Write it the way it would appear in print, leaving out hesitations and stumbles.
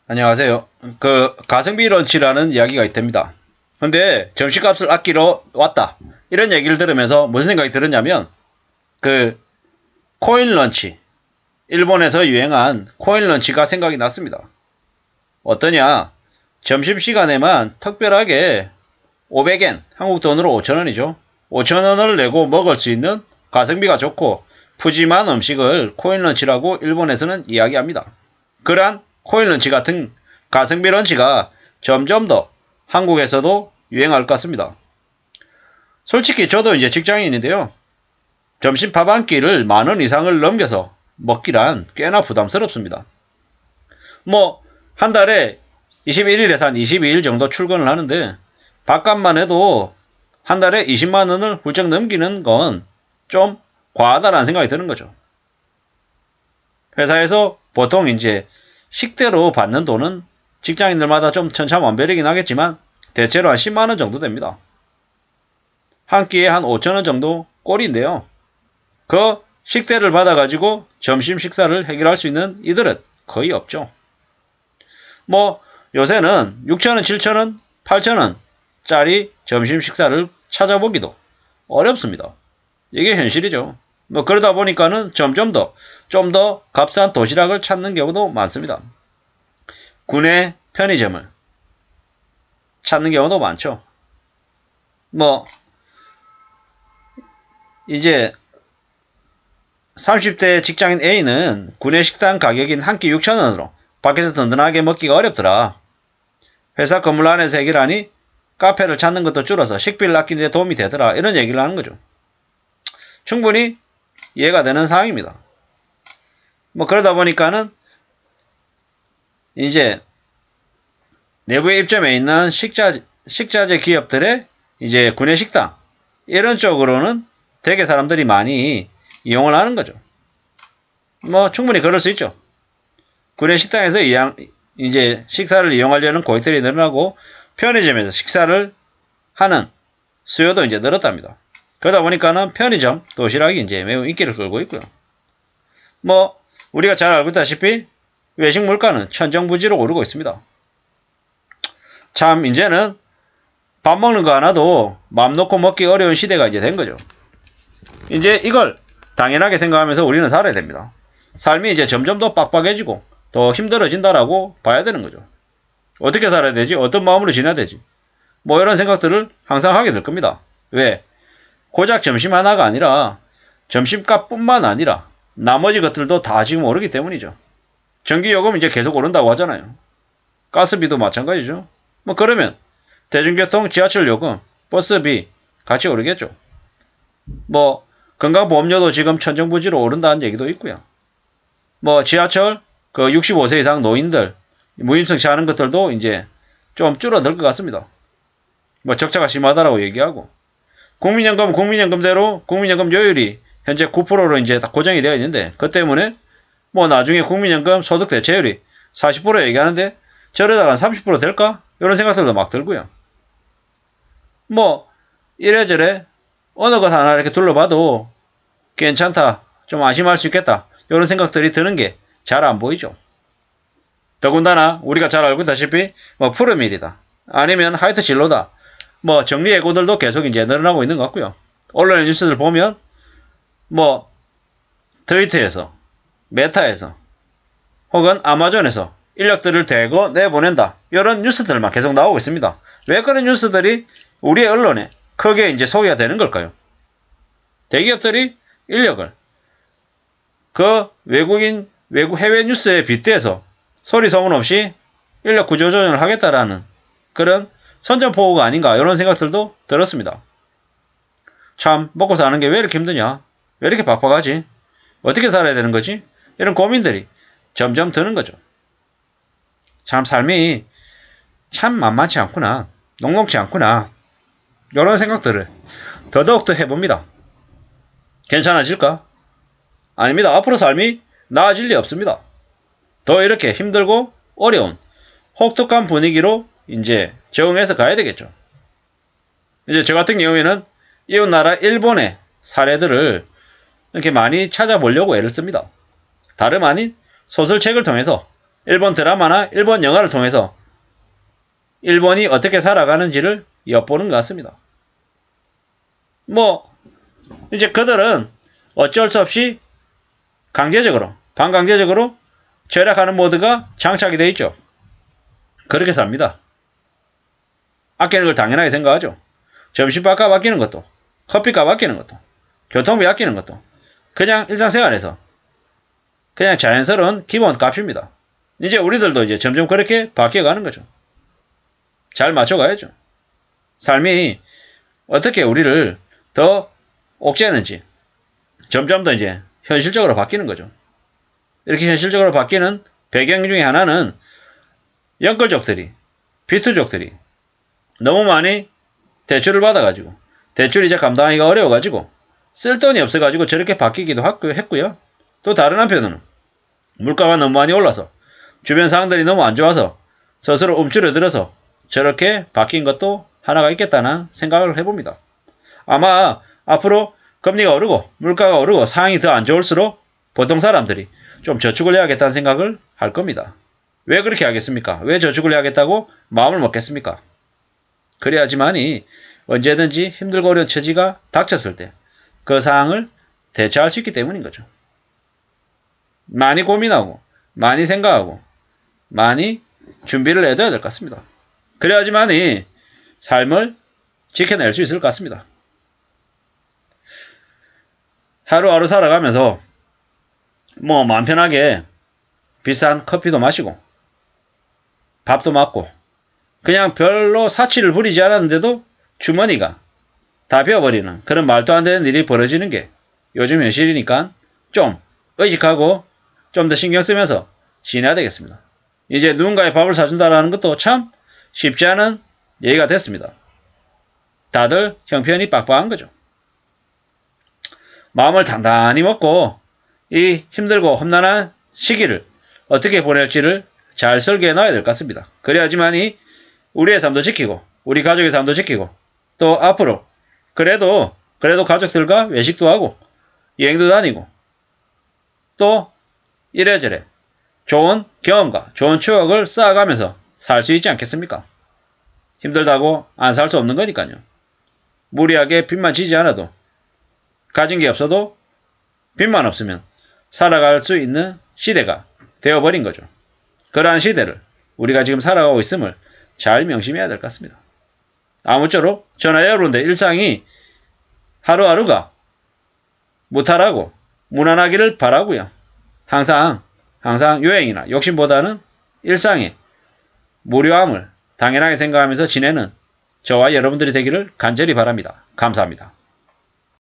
안녕하세요. 가성비 런치라는 이야기가 있답니다. 근데 점심값을 아끼러 왔다. 이런 얘기를 들으면서 무슨 생각이 들었냐면, 그, 코인 런치. 일본에서 유행한 코인 런치가 생각이 났습니다. 어떠냐? 점심시간에만 특별하게 500엔, 한국 돈으로 5,000원이죠. 5,000원을 내고 먹을 수 있는 가성비가 좋고 푸짐한 음식을 코인 런치라고 일본에서는 이야기합니다. 그러한 코인 런치 같은 가성비 런치가 점점 더 한국에서도 유행할 것 같습니다. 솔직히 저도 이제 직장인인데요. 점심 밥 한 끼를 10,000원 이상을 넘겨서 먹기란 꽤나 부담스럽습니다. 한 달에 21일에서 한 22일 정도 출근을 하는데 밥값만 해도 한 달에 20만 원을 훌쩍 넘기는 건 좀 과하다라는 생각이 드는 거죠. 회사에서 보통 이제 식대로 받는 돈은 직장인들마다 좀 천차만별이긴 하겠지만 대체로 한 10만 원 정도 됩니다. 한 끼에 한 5천 원 정도 꼴인데요. 그 식대를 받아가지고 점심 식사를 해결할 수 있는 이들은 거의 없죠. 요새는 6천 원, 7천 원, 8천 원짜리 점심 식사를 찾아보기도 어렵습니다. 이게 현실이죠. 그러다 보니까는 점점 더, 좀 더 값싼 도시락을 찾는 경우도 많습니다. 구내 편의점을 찾는 경우도 많죠. 이제 30대 직장인 A는 구내 식당 가격인 한 끼 6,000원으로 밖에서 든든하게 먹기가 어렵더라. 회사 건물 안에서 해결하니 카페를 찾는 것도 줄어서 식비를 아끼는 데 도움이 되더라. 이런 얘기를 하는 거죠. 충분히 이해가 되는 상황입니다. 그러다 보니까는 이제 내부에 입점해 있는 식자재 기업들의 이제 구내 식당 이런 쪽으로는 되게 사람들이 많이 이용을 하는 거죠. 충분히 그럴 수 있죠. 구내 식당에서 이제 식사를 이용하려는 고객들이 늘어나고 편의점에서 식사를 하는 수요도 이제 늘었답니다. 그러다 보니까는 편의점 도시락이 이제 매우 인기를 끌고 있고요. 우리가 잘 알고 있다시피 외식 물가는 천정부지로 오르고 있습니다. 참 이제는 밥 먹는 거 하나도 맘 놓고 먹기 어려운 시대가 이제 된 거죠. 이제 이걸 당연하게 생각하면서 우리는 살아야 됩니다. 삶이 이제 점점 더 빡빡해지고 더 힘들어진다라고 봐야 되는 거죠. 어떻게 살아야 되지? 어떤 마음으로 지내야 되지? 이런 생각들을 항상 하게 될 겁니다. 왜? 고작 점심 하나가 아니라 점심값뿐만 아니라 나머지 것들도 다 지금 오르기 때문이죠. 전기요금 이제 계속 오른다고 하잖아요. 가스비도 마찬가지죠. 그러면 대중교통, 지하철 요금, 버스비 같이 오르겠죠. 건강보험료도 지금 천정부지로 오른다는 얘기도 있고요. 지하철 65세 이상 노인들 무임승차 하는 것들도 이제 좀 줄어들 것 같습니다. 적자가 심하다라고 얘기하고 국민연금대로 국민연금 요율이 현재 9%로 이제 딱 고정이 되어 있는데 그 때문에 나중에 국민연금 소득 대체율이 40% 얘기하는데 저러다가 30% 될까? 이런 생각들도 막 들고요. 이래저래 어느 것 하나 이렇게 둘러봐도 괜찮다, 좀 안심할 수 있겠다 이런 생각들이 드는 게 잘 안 보이죠. 더군다나 우리가 잘 알고 있다시피 푸르밀이다 아니면 하이트 진로다 정리해고들도 계속 이제 늘어나고 있는 것 같고요. 언론의 뉴스들 보면 트위터에서 메타에서 혹은 아마존에서 인력들을 대거 내보낸다 이런 뉴스들만 계속 나오고 있습니다. 왜 그런 뉴스들이 우리의 언론에 크게 이제 소개가 되는 걸까요? 대기업들이 인력을 외국 해외 뉴스에 빗대서 소리 소문 없이 인력 구조조정을 하겠다라는 그런 선전포고가 아닌가 이런 생각들도 들었습니다. 참 먹고 사는 게 왜 이렇게 힘드냐? 왜 이렇게 빡빡하지? 어떻게 살아야 되는 거지? 이런 고민들이 점점 드는 거죠. 참 삶이 참 만만치 않구나. 녹록지 않구나. 이런 생각들을 더더욱더 해봅니다. 괜찮아질까? 아닙니다. 앞으로 삶이 나아질 리 없습니다. 더 이렇게 힘들고 어려운 혹독한 분위기로 이제 적응해서 가야 되겠죠. 이제 저 같은 경우에는 이웃나라 일본의 사례들을 이렇게 많이 찾아보려고 애를 씁니다. 다름 아닌 소설책을 통해서 일본 드라마나 일본 영화를 통해서 일본이 어떻게 살아가는지를 엿보는 것 같습니다. 뭐 이제 그들은 어쩔 수 없이 강제적으로 반강제적으로 절약하는 모드가 장착이 되어 있죠. 그렇게 삽니다. 아끼는 걸 당연하게 생각하죠. 점심밥값 아끼는 것도, 커피값 아끼는 것도, 교통비 아끼는 것도 그냥 일상생활에서 그냥 자연스러운 기본값입니다. 이제 우리들도 이제 점점 그렇게 바뀌어가는 거죠. 잘 맞춰가야죠. 삶이 어떻게 우리를 더 옥죄는지 점점 더 이제 현실적으로 바뀌는 거죠. 이렇게 현실적으로 바뀌는 배경 중에 하나는 연끌족들이, 비투족들이 너무 많이 대출을 받아가지고 대출 이자 감당하기가 어려워가지고 쓸 돈이 없어가지고 저렇게 바뀌기도 했고요. 또 다른 한편으로는 물가가 너무 많이 올라서 주변 상황들이 너무 안 좋아서 스스로 움츠러들어서 저렇게 바뀐 것도 하나가 있겠다는 생각을 해봅니다. 아마 앞으로 금리가 오르고 물가가 오르고 상황이 더 안 좋을수록 보통 사람들이 좀 저축을 해야겠다는 생각을 할 겁니다. 왜 그렇게 하겠습니까? 왜 저축을 해야겠다고 마음을 먹겠습니까? 그래야지만이 언제든지 힘들고 어려운 처지가 닥쳤을 때 그 상황을 대처할 수 있기 때문인 거죠. 많이 고민하고 많이 생각하고 많이 준비를 해둬야 될 것 같습니다. 그래야지만이 삶을 지켜낼 수 있을 것 같습니다. 하루하루 살아가면서 뭐 마음 편하게 비싼 커피도 마시고 밥도 먹고 그냥 별로 사치를 부리지 않았는데도 주머니가 다 비어버리는 그런 말도 안 되는 일이 벌어지는 게 요즘 현실이니까 좀 의식하고 좀 더 신경 쓰면서 지내야 되겠습니다. 이제 누군가의 밥을 사준다는 것도 참 쉽지 않은 얘기가 됐습니다. 다들 형편이 빡빡한 거죠. 마음을 단단히 먹고 이 힘들고 험난한 시기를 어떻게 보낼지를 잘 설계해 놔야 될 것 같습니다. 그래야지만이 우리의 삶도 지키고 우리 가족의 삶도 지키고 또 앞으로 그래도 가족들과 외식도 하고 여행도 다니고 또 이래저래 좋은 경험과 좋은 추억을 쌓아가면서 살 수 있지 않겠습니까? 힘들다고 안 살 수 없는 거니까요. 무리하게 빚만 지지 않아도 가진 게 없어도 빚만 없으면 살아갈 수 있는 시대가 되어버린 거죠. 그러한 시대를 우리가 지금 살아가고 있음을 잘 명심해야 될 것 같습니다. 아무쪼록 저나 여러분들 일상이 하루하루가 무탈하고 무난하기를 바라고요. 항상 요행이나 욕심보다는 일상의 무료함을 당연하게 생각하면서 지내는 저와 여러분들이 되기를 간절히 바랍니다. 감사합니다.